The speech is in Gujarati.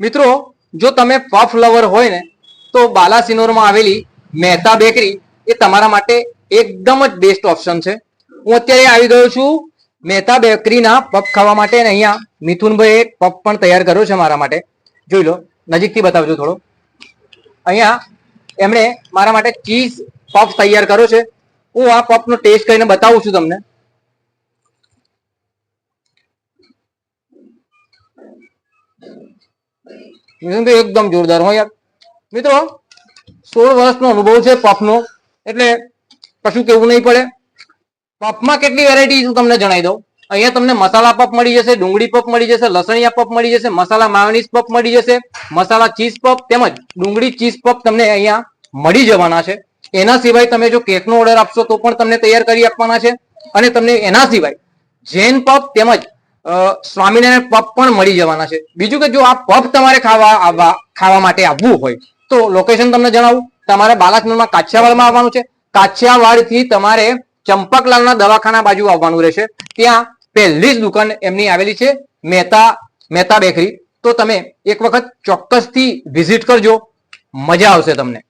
મિત્રો જો તમે પફ લવર હોય ને તો બાલાસિનોરમાં આવેલી મહેતા બેકરી એ તમારા માટે એકદમ જ બેસ્ટ ઓપ્શન છે. હું અત્યારે આવી ગયો છું મહેતા બેકરીના પફ ખાવા માટે, અને અહીંયા મિથુનભાઈ એક પફ પણ તૈયાર કર્યો છે મારા માટે. જોઈ લો, નજીકથી બતાવજો થોડો. અહીંયા એમણે મારા માટે ચીઝ પફ તૈયાર કર્યો છે. હું આ પફનો ટેસ્ટ કરીને બતાવું છું તમને. એકદમ જોરદાર હોય યાર. મિત્રો 16 વર્ષનો અનુભવ છે પફનો, એટલે કશું કેવું નહીં પડે. પફમાં કેટલી વેરાયટી હું તમને જણાવી દઉં. અહીંયા તમને મસાલા પફ મળી જશે, ડુંગળી પફ મળી જશે, લસણિયા પફ મળી જશે, મસાલા માયોનીઝ પફ મળી જશે, મસાલા ચીઝ પફ તેમજ ડુંગળી ચીઝ પફ તમને અહીંયા મળી જવાના છે. એના સિવાય તમે જો કેકનો ઓર્ડર આપશો તો પણ તમને તૈયાર કરી આપવાના છે. અને તમને એના સિવાય જૈન પફ તેમજ સ્વામિનારાયણ પફ પણ મળી જવાના છે. બીજું કે જો આ પફ તમારે ખાવા માટે આવવું હોય તો લોકેશન તમને જણાવું. તમારે બાલાસિનોરમાં કાછિયાવાડમાં આવવાનું છે. કાછિયાવાડથી તમારે ચંપકલાલના દવાખાના બાજુ આવવાનું રહેશે. ત્યાં પહેલી જ દુકાન એમની આવેલી છે મહેતા બેકરી. તો તમે એક વખત ચોક્કસથી વિઝિટ કરજો, મજા આવશે તમને.